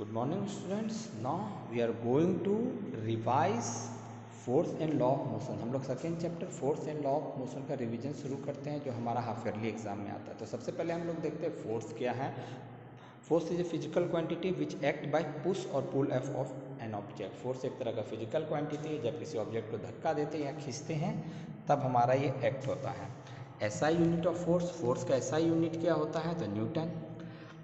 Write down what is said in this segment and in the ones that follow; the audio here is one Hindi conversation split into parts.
Good morning students. Now we are going to revise force and law of motion. हम लोग second chapter force and law of motion का रिवीजन शुरू करते हैं जो हमारा हाफ ईयरली एग्जाम में आता है. तो सबसे पहले हम लोग देखते हैं फोर्स क्या है. Force is a physical quantity which act by push और pull F of an object. Force एक तरह का फिजिकल क्वांटिटी है. जब किसी ऑब्जेक्ट को धक्का देते हैं या खींचते हैं तब हमारा ये एक्ट होता है. SI unit of force. Force का एसआई यूनिट क्या होता है? तो न्यूटन.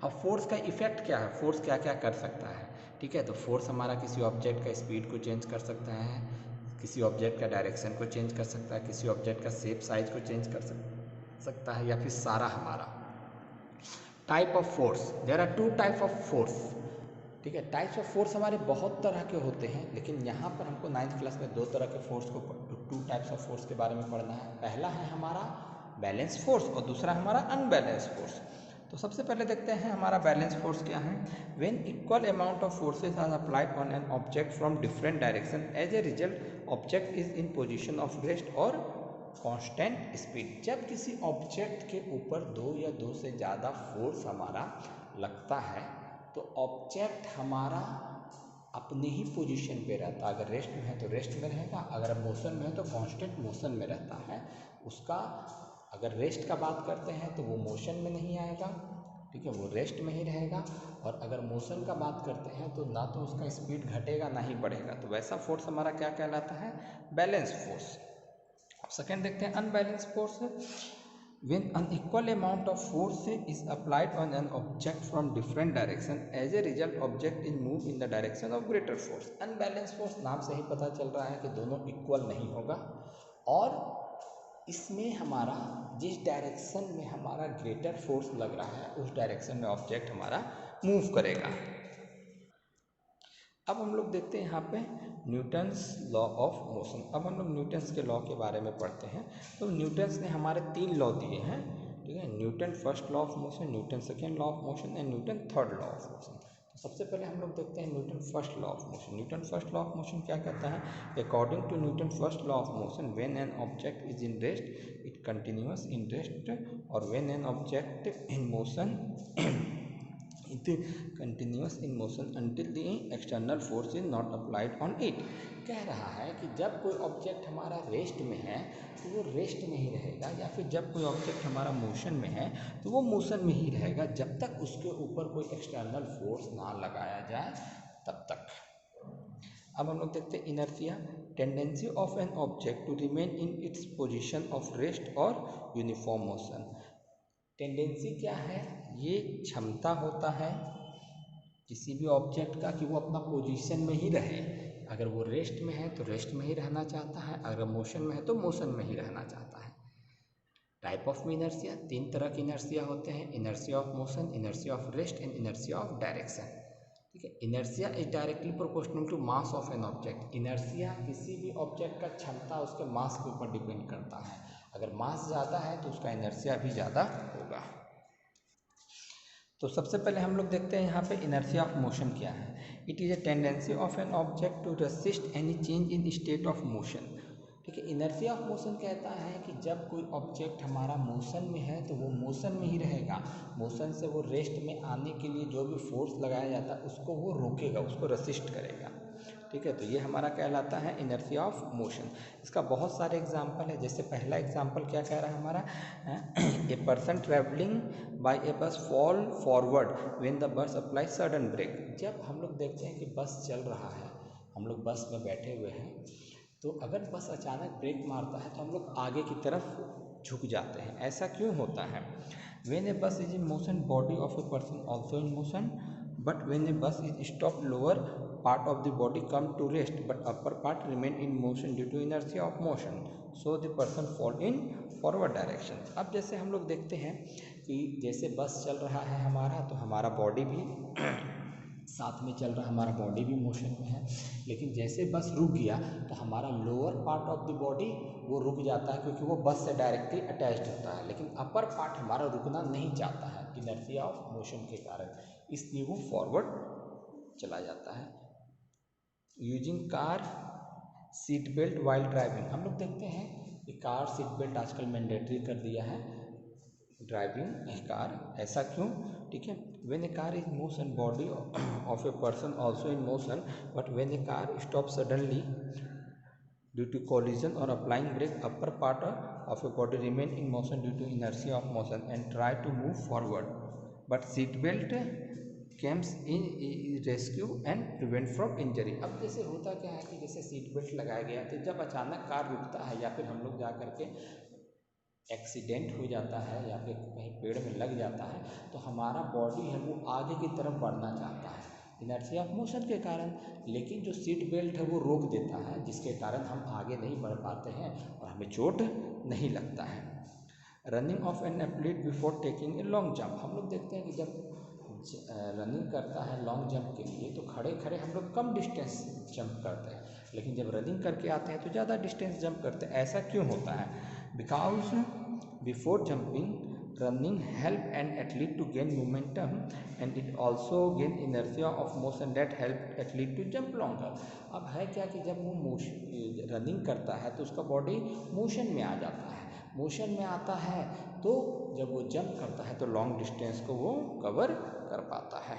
अब फोर्स का इफेक्ट क्या है? फोर्स क्या क्या कर सकता है? ठीक है, तो फोर्स हमारा किसी ऑब्जेक्ट का स्पीड को चेंज कर सकता है, किसी ऑब्जेक्ट का डायरेक्शन को चेंज कर सकता है, किसी ऑब्जेक्ट का शेप साइज को चेंज कर सकता है, या फिर सारा हमारा. Type of force. There are two type of force. ठीक है, टाइप्स ऑफ फोर्स हमारे बहुत तरह के होते हैं, लेकिन यहाँ पर हमको 9th क्लास में दो तरह के फोर्स को, टू टाइप्स ऑफ फोर्स के बारे में पढ़ना है. पहला है हमारा बैलेंस फोर्स और दूसरा हमारा अनबैलेंस फोर्स. तो सबसे पहले देखते हैं हमारा बैलेंस फोर्स क्या है. When equal amount of forces are applied on an object from different direction as a result object is in position of rest और कांस्टेंट स्पीड. जब किसी ऑब्जेक्ट के ऊपर दो या दो से ज़्यादा फोर्स हमारा लगता है तो ऑब्जेक्ट हमारा अपने ही पोजीशन पे रहता है. अगर रेस्ट में है तो रेस्ट में रहेगा, अगर मोशन में है तो कांस्टेंट मोशन में रहता है उसका. अगर रेस्ट का बात करते हैं तो वो मोशन में नहीं आएगा, ठीक है, वो रेस्ट में ही रहेगा. और अगर मोशन का बात करते हैं तो ना तो उसका स्पीड घटेगा ना ही बढ़ेगा. तो वैसा फोर्स हमारा क्या कहलाता है? Balance force. अब सेकेंड देखते हैं unbalance force. When unequal amount of force is applied on an object from different direction, as a result object is moved in the direction of greater force. Unbalanced force नाम से ही पता चल रहा है कि दोनों इक्वल नहीं होगा और इसमें हमारा जिस डायरेक्शन में हमारा ग्रेटर फोर्स लग रहा है उस डायरेक्शन में ऑब्जेक्ट हमारा मूव करेगा. अब हम लोग देखते हैं यहाँ पे न्यूटन्स लॉ ऑफ मोशन. अब हम लोग न्यूटन्स के लॉ के बारे में पढ़ते हैं. तो न्यूटन्स ने हमारे 3 लॉ दिए हैं, ठीक है. Newton first law of motion, Newton second law of motion and Newton third law of motion. तो सबसे पहले हम लोग देखते हैं Newton first law of motion. Newton first law of motion क्या कहता है? According to Newton first law of motion, when an object is in rest it continuous in rest, और when an object in motion it continuous in motion until the external force is not applied on it. कह रहा है कि जब कोई ऑब्जेक्ट हमारा रेस्ट में है तो वो रेस्ट में ही रहेगा, या फिर जब कोई ऑब्जेक्ट हमारा मोशन में है तो वो मोशन में ही रहेगा जब तक उसके ऊपर कोई एक्सटर्नल फोर्स ना लगाया जाए तब तक. अब हम लोग देखते हैं inertia. Tendency of an object to remain in its position of rest और यूनिफॉर्म मोशन. टेंडेंसी क्या है? ये क्षमता होता है किसी भी ऑब्जेक्ट का कि वो अपना पोजीशन में ही रहे. अगर वो रेस्ट में है तो रेस्ट में ही रहना चाहता है, अगर मोशन में है तो मोशन में ही रहना चाहता है. Type of inertia. 3 तरह के इनर्शिया होते हैं. Inertia of motion, inertia of rest and inertia of direction. ठीक है. Inertia is directly proportional to mass of an object. Inertia किसी भी ऑब्जेक्ट का क्षमता उसके मास के ऊपर डिपेंड करता है. अगर मास ज़्यादा है तो उसका इनर्शिया भी ज़्यादा होगा. तो सबसे पहले हम लोग देखते हैं यहाँ पे इनर्शिया ऑफ मोशन क्या है. It is a tendency of an object to resist any change in state of motion. ठीक है. इनर्शिया ऑफ मोशन कहता है कि जब कोई ऑब्जेक्ट हमारा मोशन में है तो वो मोशन में ही रहेगा. मोशन से वो रेस्ट में आने के लिए जो भी फोर्स लगाया जाता है उसको वो रोकेगा, उसको रेसिस्ट करेगा. ठीक है. तो ये हमारा कहलाता है इनर्शिया ऑफ मोशन. इसका बहुत सारे एग्जाम्पल है. जैसे पहला एग्जाम्पल क्या कह रहा है हमारा, a person travelling by a bus fall forward when the bus apply sudden brake. जब हम लोग देखते हैं कि बस चल रहा है, हम लोग बस में बैठे हुए हैं, तो अगर बस अचानक ब्रेक मारता है तो हम लोग आगे की तरफ झुक जाते हैं. ऐसा क्यों होता है? व्हेन ए बस is in motion body of a person also in motion, but when a bus is stopped lower part of the body come to rest but upper part remain in motion due to inertia of motion, so the person fall in forward direction. अब जैसे हम लोग देखते हैं कि जैसे बस चल रहा है हमारा तो हमारा बॉडी भी साथ में चल रहा है, हमारा बॉडी भी मोशन में है. लेकिन जैसे बस रुक गया तो हमारा lower part of the body वो रुक जाता है क्योंकि वो बस से डायरेक्टली अटैच्ड होता है, लेकिन अपर पार्ट हमारा रुकना नहीं चाहता है इनर्शिया ऑफ मोशन के कारण, इसलिए वो फॉरवर्ड चला जाता है. Using car seat belt while driving. हम लोग देखते हैं कि कार सीट बेल्ट आजकल मैंडेटरी कर दिया है ड्राइविंग कार. ऐसा क्यों? ठीक है। When A car is motion body of a person also in motion, but when A car stop suddenly due to collision or applying brake, upper part of a body remain in motion due to inertia of motion and try to move forward, but seat belt comes in rescue and prevent from injury। अब जैसे होता क्या है कि जैसे सीट बेल्ट लगाया गया तो जब अचानक कार रुकता है या फिर हम लोग जा करके एक्सीडेंट हो जाता है या फिर कहीं पेड़ में लग जाता है तो हमारा बॉडी है वो आगे की तरफ बढ़ना चाहता है इनर्शिया ऑफ मोशन के कारण, लेकिन जो सीट बेल्ट है वो रोक देता है जिसके कारण हम आगे नहीं बढ़ पाते हैं और हमें चोट नहीं लगता है। Running of an athlete before taking a long jump, हम लोग देखते हैं कि जब रनिंग करता है लॉन्ग जंप के लिए तो खड़े खड़े हम लोग कम डिस्टेंस जंप करते हैं, लेकिन जब रनिंग करके आते हैं तो ज़्यादा डिस्टेंस जंप करते हैं। ऐसा क्यों होता है? Because before jumping running help an athlete to gain momentum and it also gain inertia of motion that help athlete to jump longer। अब है क्या कि जब वो रनिंग करता है तो उसका बॉडी मोशन में आ जाता है, मोशन में आता है तो जब वो जंप करता है तो लॉन्ग डिस्टेंस को वो कवर कर पाता है।